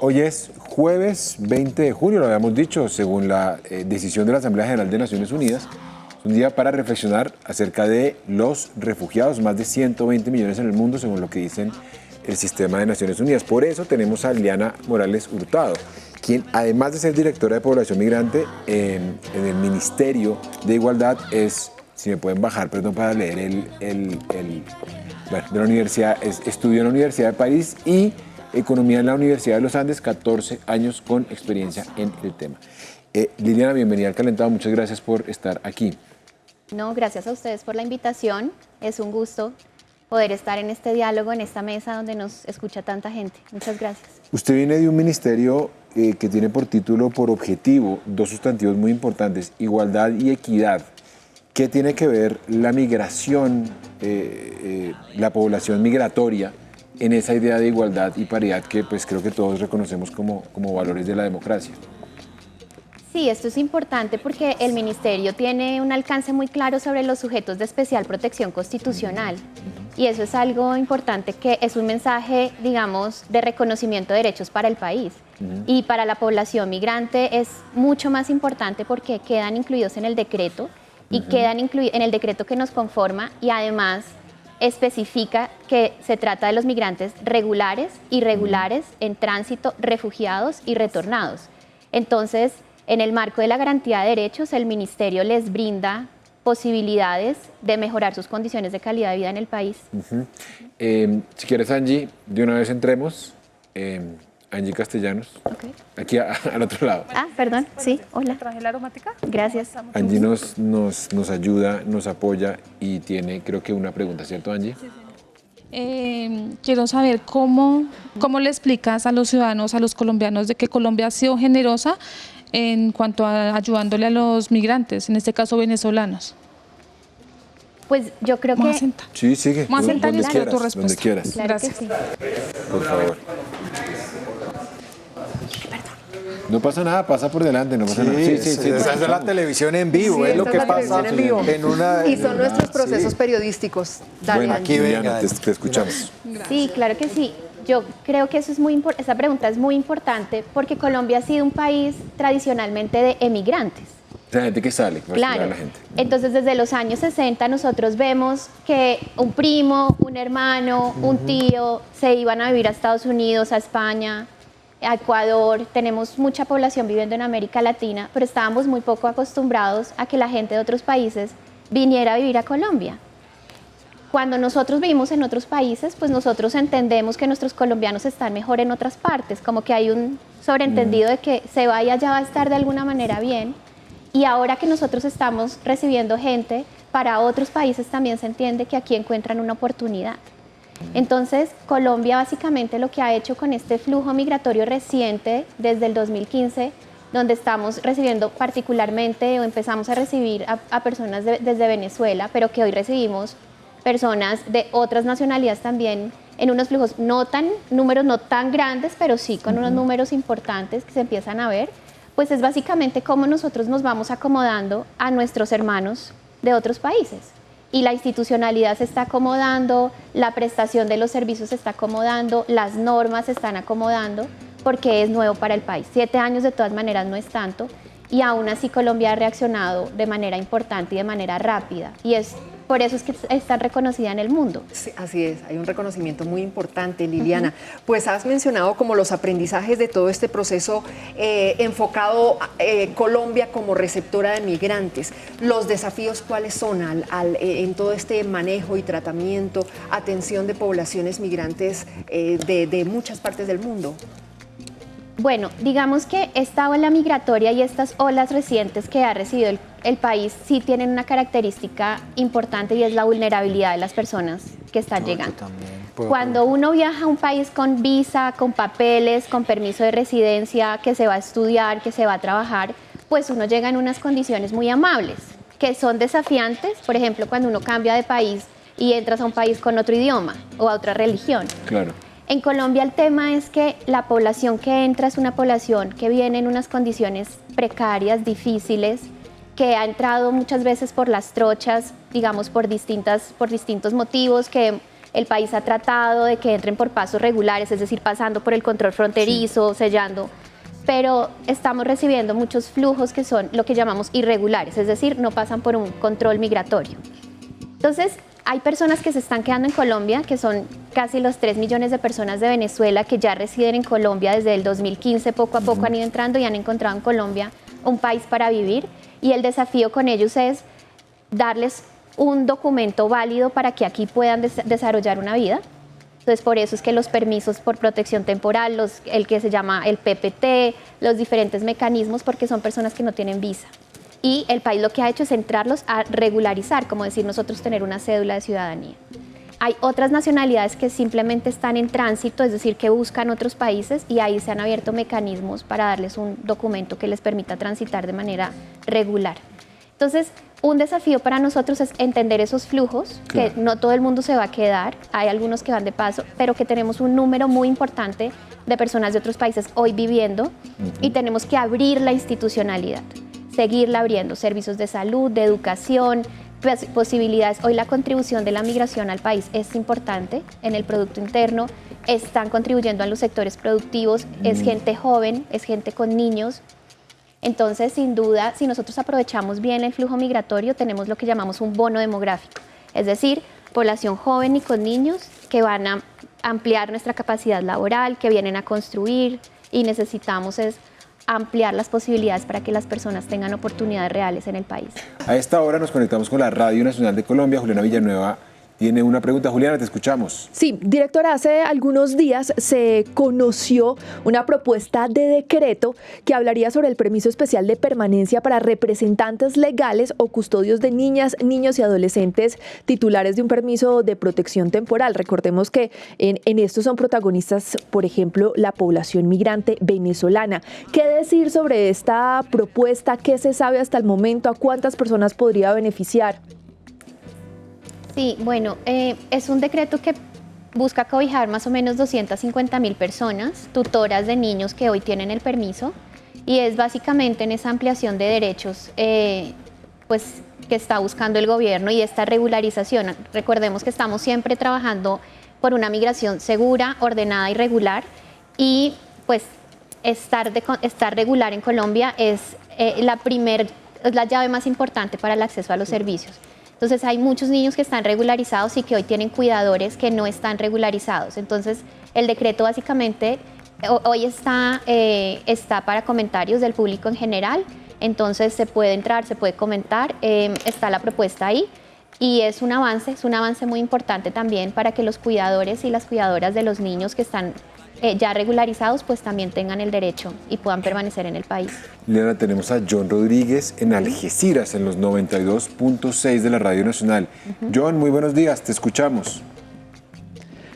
Hoy es jueves 20 de junio, lo habíamos dicho, según la decisión de la Asamblea General de Naciones Unidas. Es un día para reflexionar acerca de los refugiados, más de 120 millones en el mundo, según lo que dicen el sistema de Naciones Unidas. Por eso tenemos a Liliana Morales Hurtado, quien además de ser directora de población migrante en el Ministerio de Igualdad es, si me pueden bajar, perdón, para leer bueno, de la universidad, estudió en la Universidad de París y Economía en la Universidad de los Andes, 14 años con experiencia en el tema. Liliana, bienvenida al Calentado, muchas gracias por estar aquí. No, gracias a ustedes por la invitación, es un gusto poder estar en este diálogo, en esta mesa donde nos escucha tanta gente. Muchas gracias. Usted viene de un ministerio que tiene por título, por objetivo, dos sustantivos muy importantes, igualdad y equidad. ¿Qué tiene que ver la migración, la población migratoria en esa idea de igualdad y paridad que pues creo que todos reconocemos como valores de la democracia? Sí, esto es importante porque el Ministerio tiene un alcance muy claro sobre los sujetos de especial protección constitucional y eso es algo importante, que es un mensaje, digamos, de reconocimiento de derechos para el país. Y para la población migrante es mucho más importante porque quedan incluidos en el decreto y quedan incluidos en el decreto que nos conforma, y además especifica que se trata de los migrantes regulares, irregulares, en tránsito, refugiados y retornados. Entonces, en el marco de la garantía de derechos, el Ministerio les brinda posibilidades de mejorar sus condiciones de calidad de vida en el país. Si quieres, Angie, de una vez entremos. Angie Castellanos, aquí al otro lado. Ah, perdón, sí, hola. ¿Traje la aromática? Gracias. Angie nos ayuda, nos apoya y tiene, creo que una pregunta, ¿cierto, Angie? Quiero saber cómo le explicas a los ciudadanos, a los colombianos, de que Colombia ha sido generosa en cuanto a ayudándole a los migrantes, en este caso venezolanos. Pues yo creo que... Sí, sigue. Vamos a sentar y espero tu respuesta. Donde quieras. Claro. Gracias. Que sí. Por favor. No pasa nada, pasa por delante, no pasa nada. Sí, esa es la televisión en vivo, es lo que pasa en una... Y son nuestros procesos periodísticos. Dale, Bueno, Angie. aquí Liliana, te escuchamos. Sí, claro que sí. Yo creo que eso es muy esa pregunta es muy importante porque Colombia ha sido un país tradicionalmente de emigrantes. La gente que sale, Claro. la gente. Entonces, desde los años 60 nosotros vemos que un primo, un hermano, un tío se iban a vivir a Estados Unidos, a España, a Ecuador. Tenemos mucha población viviendo en América Latina, pero estábamos muy poco acostumbrados a que la gente de otros países viniera a vivir a Colombia. Cuando nosotros vivimos en otros países, pues nosotros entendemos que nuestros colombianos están mejor en otras partes, como que hay un sobreentendido de que se vaya ya va a estar de alguna manera bien. Y ahora que nosotros estamos recibiendo gente, para otros países también se entiende que aquí encuentran una oportunidad. Entonces, Colombia básicamente lo que ha hecho con este flujo migratorio reciente, desde el 2015, donde estamos recibiendo particularmente, o empezamos a recibir a personas desde Venezuela, pero que hoy recibimos personas de otras nacionalidades también, en unos flujos números no tan grandes, pero sí con unos números importantes que se empiezan a ver, pues es básicamente cómo nosotros nos vamos acomodando a nuestros hermanos de otros países. Y la institucionalidad se está acomodando, la prestación de los servicios se está acomodando, las normas se están acomodando, porque es nuevo para el país. 7 años de todas maneras no es tanto, y aún así Colombia ha reaccionado de manera importante y de manera rápida. Y por eso es que es tan reconocida en el mundo. Sí, así es, hay un reconocimiento muy importante, Liliana. Pues has mencionado como los aprendizajes de todo este proceso enfocado Colombia como receptora de migrantes. ¿Los desafíos cuáles son en todo este manejo y tratamiento, atención de poblaciones migrantes de muchas partes del mundo? Bueno, digamos que esta ola migratoria y estas olas recientes que ha recibido el país sí tienen una característica importante, y es la vulnerabilidad de las personas que están llegando. Cuando uno viaja a un país con visa, con papeles, con permiso de residencia, que se va a estudiar, que se va a trabajar, pues uno llega en unas condiciones muy amables, que son desafiantes, por ejemplo, cuando uno cambia de país y entras a un país con otro idioma o a otra religión. Claro. En Colombia el tema es que la población que entra es una población que viene en unas condiciones precarias, difíciles, que ha entrado muchas veces por las trochas, digamos por distintos motivos, que El país ha tratado de que entren por pasos regulares, es decir, pasando por el control fronterizo, sellando, pero estamos recibiendo muchos flujos que son lo que llamamos irregulares, es decir, no pasan por un control migratorio. Entonces, hay personas que se están quedando en Colombia, que son casi los 3 millones de personas de Venezuela que ya residen en Colombia desde el 2015, poco a poco han ido entrando y han encontrado en Colombia un país para vivir, y el desafío con ellos es darles un documento válido para que aquí puedan desarrollar una vida. Entonces, por eso es que los permisos por protección temporal, el que se llama el PPT, los diferentes mecanismos, porque son personas que no tienen visa. Y el país lo que ha hecho es entrarlos a regularizar, como decir nosotros tener una cédula de ciudadanía. Hay otras nacionalidades que simplemente están en tránsito, es decir, que buscan otros países, y ahí se han abierto mecanismos para darles un documento que les permita transitar de manera regular. Entonces, un desafío para nosotros es entender esos flujos, que no todo el mundo se va a quedar, hay algunos que van de paso, pero que tenemos un número muy importante de personas de otros países hoy viviendo, y tenemos que abrir la institucionalidad, seguirla abriendo, servicios de salud, de educación, posibilidades. Hoy la contribución de la migración al país es importante en el Producto Interno, están contribuyendo a los sectores productivos, es gente joven, es gente con niños. Entonces, sin duda, si nosotros aprovechamos bien el flujo migratorio, tenemos lo que llamamos un bono demográfico, es decir, población joven y con niños que van a ampliar nuestra capacidad laboral, que vienen a construir, y necesitamos ampliar las posibilidades para que las personas tengan oportunidades reales en el país. A esta hora nos conectamos con la Radio Nacional de Colombia. Juliana Villanueva tiene una pregunta. Juliana, te escuchamos. Sí, directora, hace algunos días se conoció una propuesta de decreto que hablaría sobre el permiso especial de permanencia para representantes legales o custodios de niñas, niños y adolescentes titulares de un permiso de protección temporal. Recordemos que en esto son protagonistas, por ejemplo, la población migrante venezolana. ¿Qué decir sobre esta propuesta? ¿Qué se sabe hasta el momento? ¿A cuántas personas podría beneficiar? Sí, bueno, es un decreto que busca cobijar más o menos 250.000 personas, tutoras de niños que hoy tienen el permiso, y es básicamente en esa ampliación de derechos pues, que está buscando el gobierno, y esta regularización. Recordemos que estamos siempre trabajando por una migración segura, ordenada y regular, y pues estar regular en Colombia es la llave más importante para el acceso a los servicios. Entonces hay muchos niños que están regularizados y que hoy tienen cuidadores que no están regularizados. Entonces el decreto básicamente hoy está para comentarios del público en general, entonces se puede entrar, se puede comentar, está la propuesta ahí, y es un avance muy importante también para que los cuidadores y las cuidadoras de los niños que están ya regularizados pues también tengan el derecho y puedan permanecer en el país. Liliana, tenemos a John Rodríguez en Algeciras, en los 92.6 de la Radio Nacional. John, muy buenos días, te escuchamos.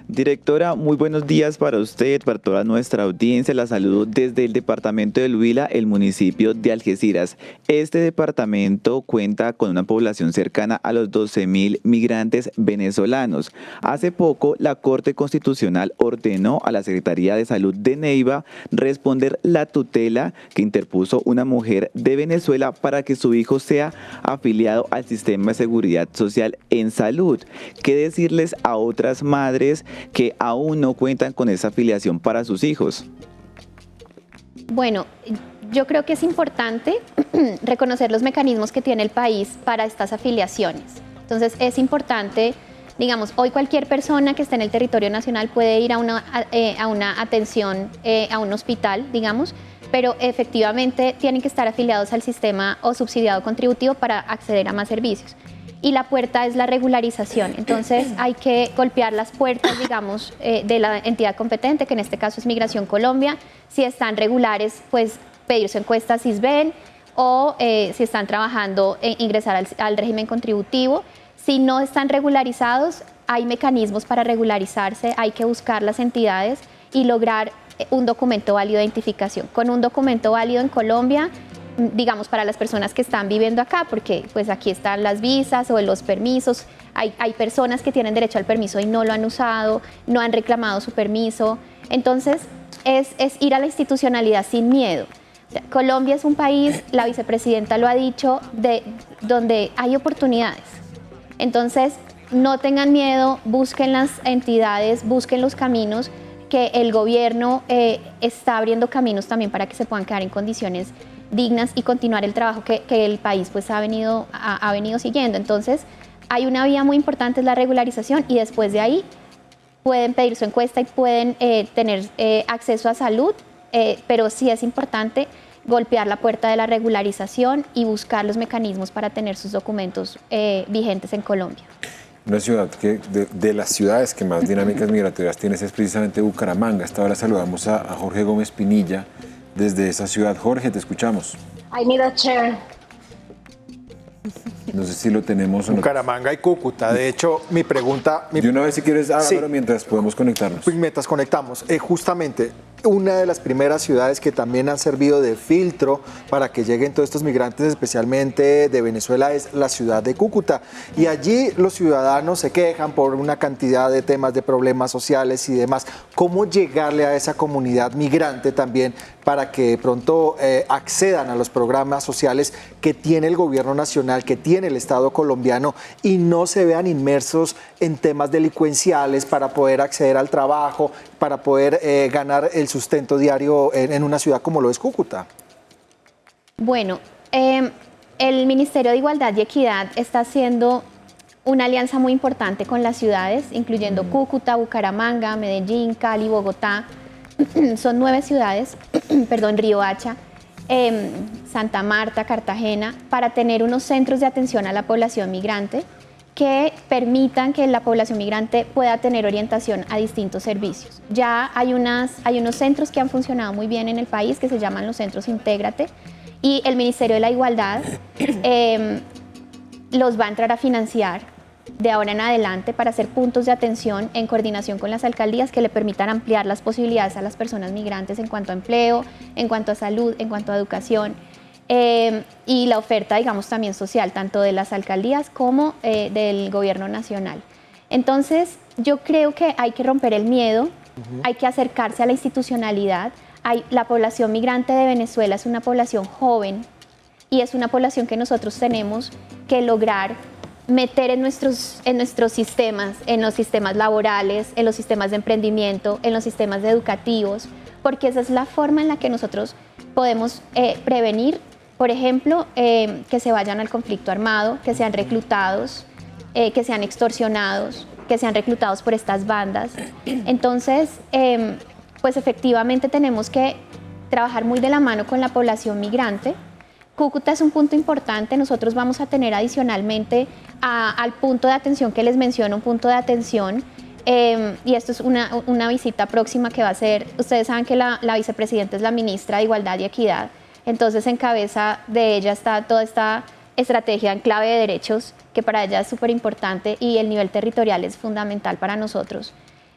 Directora, muy buenos días para usted, para toda nuestra audiencia. La saludo desde el departamento del Huila, el municipio de Algeciras. Este departamento cuenta con una población cercana a los 12.000 migrantes venezolanos. Hace poco, la Corte Constitucional ordenó a la Secretaría de Salud de Neiva responder la tutela que interpuso una mujer de Venezuela para que su hijo sea afiliado al sistema de seguridad social en salud. ¿Qué decirles a otras madres que aún no cuentan con esa afiliación para sus hijos? Bueno, yo creo que es importante reconocer los mecanismos que tiene el país para estas afiliaciones. Entonces es importante, digamos, hoy cualquier persona que esté en el territorio nacional puede ir a una atención, a un hospital, digamos, pero efectivamente tienen que estar afiliados al sistema o subsidiado contributivo para acceder a más servicios. Y la puerta es la regularización. Entonces hay que golpear las puertas, digamos, de la entidad competente, que en este caso es Migración Colombia. Si están regulares, pues pedir su encuesta SISBEN, o si están trabajando en ingresar al régimen contributivo. Si no están regularizados, hay mecanismos para regularizarse, hay que buscar las entidades y lograr un documento válido de identificación. Con un documento válido en Colombia, digamos, para las personas que están viviendo acá, porque pues aquí están las visas o los permisos, hay personas que tienen derecho al permiso y no lo han usado, no han reclamado su permiso. Entonces es ir a la institucionalidad sin miedo. O sea, Colombia es un país, la vicepresidenta lo ha dicho, donde hay oportunidades. Entonces no tengan miedo, busquen las entidades, busquen los caminos, que el gobierno está abriendo caminos también para que se puedan quedar en condiciones dignas y continuar el trabajo que el país pues ha venido siguiendo. Entonces, hay una vía muy importante, es la regularización, y después de ahí pueden pedir su encuesta y pueden tener acceso a salud, pero sí es importante golpear la puerta de la regularización y buscar los mecanismos para tener sus documentos vigentes en Colombia. Una ciudad que de las ciudades que más dinámicas migratorias tienes es precisamente Bucaramanga. Esta hora saludamos a Jorge Gómez Pinilla desde esa ciudad. Jorge, te escuchamos. I need a chair. No sé si lo tenemos o no. Bucaramanga y Cúcuta. De hecho, mi pregunta... De una vez, si quieres, Sí. mientras podemos conectarnos. Pues mientras conectamos, justamente una de las primeras ciudades que también han servido de filtro para que lleguen todos estos migrantes, especialmente de Venezuela, es la ciudad de Cúcuta. Y allí los ciudadanos se quejan por una cantidad de temas de problemas sociales y demás. ¿Cómo llegarle a esa comunidad migrante también para que de pronto accedan a los programas sociales que tiene el gobierno nacional, que tiene el Estado colombiano, y no se vean inmersos en temas delincuenciales para poder acceder al trabajo, para poder ganar el sustento diario en una ciudad como lo es Cúcuta? Bueno, el Ministerio de Igualdad y Equidad está haciendo una alianza muy importante con las ciudades, incluyendo Cúcuta, Bucaramanga, Medellín, Cali, Bogotá. Son 9 ciudades, Riohacha, Santa Marta, Cartagena, para tener unos centros de atención a la población migrante que permitan que la población migrante pueda tener orientación a distintos servicios. Ya hay unos centros que han funcionado muy bien en el país, que se llaman los centros Intégrate, y el Ministerio de la Igualdad los va a entrar a financiar de ahora en adelante para hacer puntos de atención en coordinación con las alcaldías que le permitan ampliar las posibilidades a las personas migrantes en cuanto a empleo, en cuanto a salud, en cuanto a educación, y la oferta, digamos, también social, tanto de las alcaldías como del gobierno nacional. Entonces, yo creo que hay que romper el miedo, hay que acercarse a la institucionalidad. La población migrante de Venezuela es una población joven y es una población que nosotros tenemos que lograr meter en nuestros sistemas, en los sistemas laborales, en los sistemas de emprendimiento, en los sistemas educativos, porque esa es la forma en la que nosotros podemos prevenir, por ejemplo, que se vayan al conflicto armado, que sean reclutados, que sean extorsionados, que sean reclutados por estas bandas. Entonces, pues efectivamente tenemos que trabajar muy de la mano con la población migrante. Cúcuta es un punto importante. Nosotros vamos a tener adicionalmente al punto de atención que les menciono, un punto de atención, y esto es una visita próxima que va a ser, ustedes saben que la vicepresidenta es la ministra de Igualdad y Equidad, entonces en cabeza de ella está toda esta estrategia en clave de derechos, que para ella es súper importante, y el nivel territorial es fundamental para nosotros.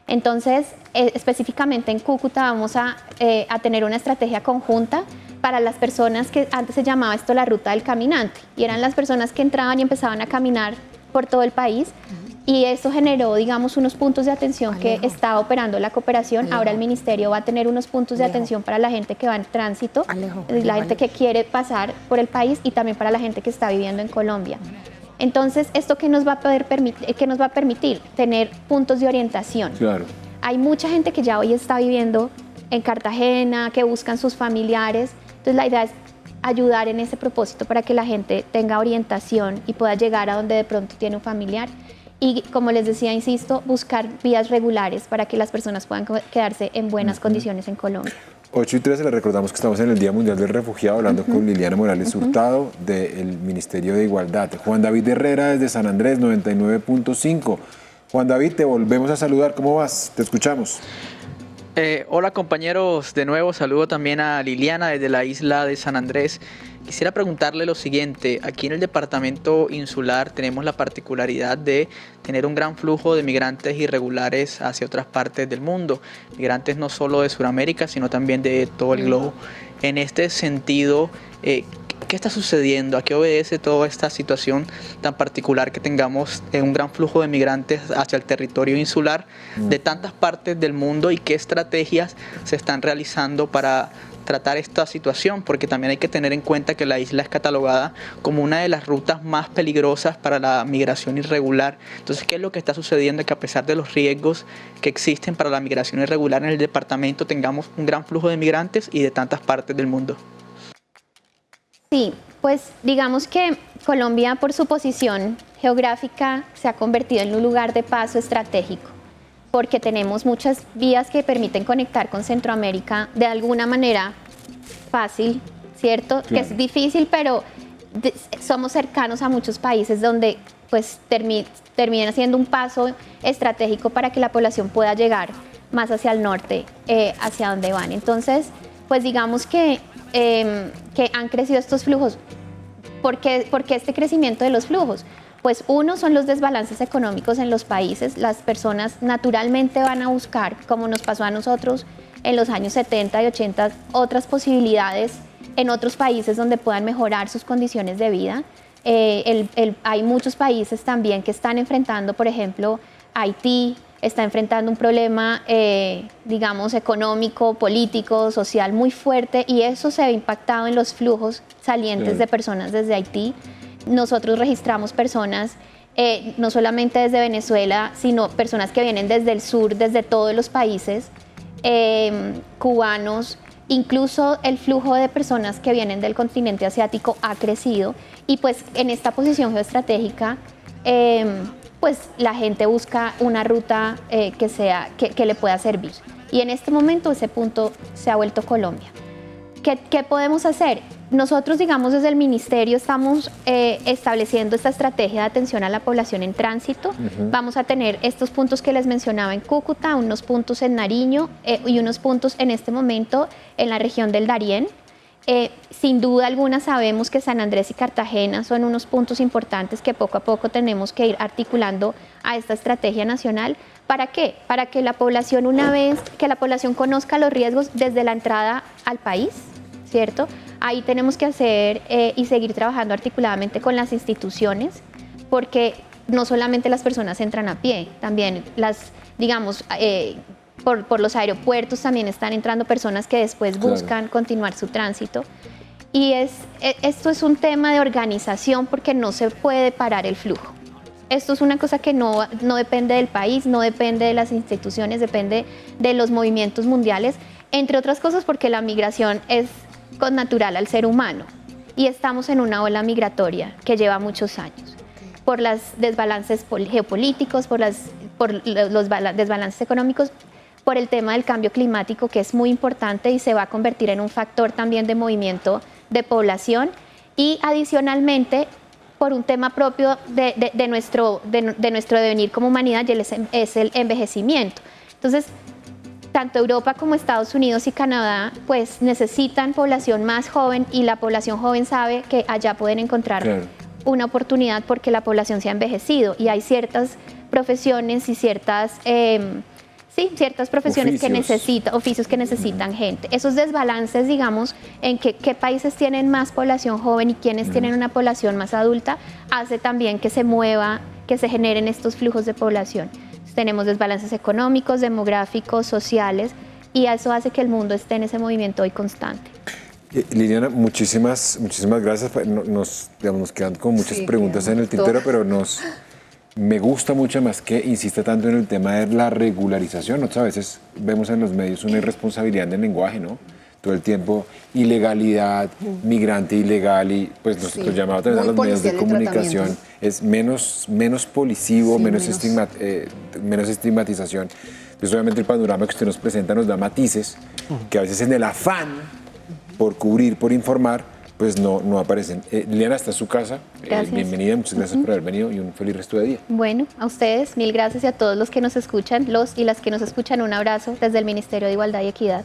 Entonces, específicamente en Cúcuta vamos a tener una estrategia conjunta para las personas que antes se llamaba esto la ruta del caminante, y eran las personas que entraban y empezaban a caminar por todo el país, y eso generó, digamos, unos puntos de atención que está operando la cooperación. Ahora el ministerio va a tener unos puntos de atención para la gente que va en tránsito, la gente que quiere pasar por el país, y también para la gente que está viviendo en Colombia. Entonces, ¿esto qué nos va a permitir? Tener puntos de orientación. Claro. Hay mucha gente que ya hoy está viviendo en Cartagena, que buscan sus familiares. Entonces, la idea es ayudar en ese propósito para que la gente tenga orientación y pueda llegar a donde de pronto tiene un familiar. Y como les decía, insisto, buscar vías regulares para que las personas puedan quedarse en buenas condiciones en Colombia. 8:13, le recordamos que estamos en el Día Mundial del Refugiado, hablando con Liliana Morales Hurtado del Ministerio de Igualdad. Juan David Herrera desde San Andrés, 99.5. Juan David, te volvemos a saludar. ¿Cómo vas? Te escuchamos. Hola compañeros, de nuevo saludo también a Liliana desde la isla de San Andrés. Quisiera preguntarle lo siguiente: aquí en el departamento insular tenemos la particularidad de tener un gran flujo de migrantes irregulares hacia otras partes del mundo, migrantes no solo de Sudamérica, sino también de todo el globo. En este sentido, ¿qué está sucediendo? ¿A qué obedece toda esta situación tan particular que tengamos un gran flujo de migrantes hacia el territorio insular de tantas partes del mundo, y qué estrategias se están realizando para tratar esta situación, porque también hay que tener en cuenta que la isla es catalogada como una de las rutas más peligrosas para la migración irregular. Entonces, ¿qué es lo que está sucediendo? Que a pesar de los riesgos que existen para la migración irregular en el departamento, tengamos un gran flujo de migrantes y de tantas partes del mundo. Sí, pues digamos que Colombia, por su posición geográfica, se ha convertido en un lugar de paso estratégico, porque tenemos muchas vías que permiten conectar con Centroamérica de alguna manera fácil, ¿cierto? Claro. Que es difícil, pero somos cercanos a muchos países donde pues terminan siendo un paso estratégico para que la población pueda llegar más hacia el norte, hacia donde van. Entonces, pues digamos que han crecido estos flujos. ¿Por qué este crecimiento de los flujos? Pues uno son los desbalances económicos en los países. Las personas naturalmente van a buscar, como nos pasó a nosotros en los años 70 y 80, otras posibilidades en otros países donde puedan mejorar sus condiciones de vida. Hay muchos países también que están enfrentando, por ejemplo, Haití está enfrentando un problema, digamos, económico, político, social muy fuerte, y eso se ve impactado en los flujos salientes de personas desde Haití. Nosotros registramos personas, no solamente desde Venezuela, sino personas que vienen desde el sur, desde todos los países, cubanos. Incluso el flujo de personas que vienen del continente asiático ha crecido, y pues en esta posición geoestratégica pues la gente busca una ruta que le pueda servir. Y en este momento ese punto se ha vuelto Colombia. ¿Qué podemos hacer? Nosotros, digamos, desde el Ministerio estamos estableciendo esta estrategia de atención a la población en tránsito. Vamos a tener estos puntos que les mencionaba en Cúcuta, unos puntos en Nariño y unos puntos en este momento en la región del Darién. Sin duda alguna sabemos que San Andrés y Cartagena son unos puntos importantes que poco a poco tenemos que ir articulando a esta estrategia nacional. ¿Para qué? Para que la población, una vez que la población conozca los riesgos desde la entrada al país, ¿cierto? Ahí tenemos que hacer y seguir trabajando articuladamente con las instituciones, porque no solamente las personas entran a pie, también por los aeropuertos también están entrando personas que después buscan continuar su tránsito. Y esto es un tema de organización, porque no se puede parar el flujo. Esto es una cosa que no depende del país, no depende de las instituciones, depende de los movimientos mundiales, entre otras cosas porque la migración es connatural al ser humano, y estamos en una ola migratoria que lleva muchos años, por los desbalances geopolíticos, por los desbalances económicos, por el tema del cambio climático, que es muy importante y se va a convertir en un factor también de movimiento de población, y adicionalmente por un tema propio de nuestro devenir como humanidad, y es el envejecimiento. Entonces, tanto Europa como Estados Unidos y Canadá pues necesitan población más joven, y la población joven sabe que allá pueden encontrar una oportunidad porque la población se ha envejecido, y hay ciertas profesiones y ciertas profesiones oficios que necesitan gente. Esos desbalances, digamos, en qué países tienen más población joven y quiénes tienen una población más adulta, hace también que se mueva, que se generen estos flujos de población. Tenemos desbalances económicos, demográficos, sociales, y eso hace que el mundo esté en ese movimiento hoy constante. Liliana, muchísimas gracias. Nos quedan con muchas preguntas en el tintero, pero me gusta mucho más que insista tanto en el tema de la regularización. Nosotros a veces vemos en los medios una irresponsabilidad del lenguaje, ¿no? Todo el tiempo, ilegalidad, migrante ilegal, y pues nosotros llamamos también a los medios de comunicación, es menos policivo, menos estigmatización. Pues obviamente el panorama que usted nos presenta nos da matices que a veces en el afán por cubrir, por informar, pues no aparecen. Liliana, esta es su casa. Bienvenida, muchas gracias por haber venido y un feliz resto de día. Bueno, a ustedes, mil gracias, y a todos los que nos escuchan, los y las que nos escuchan, un abrazo desde el Ministerio de Igualdad y Equidad.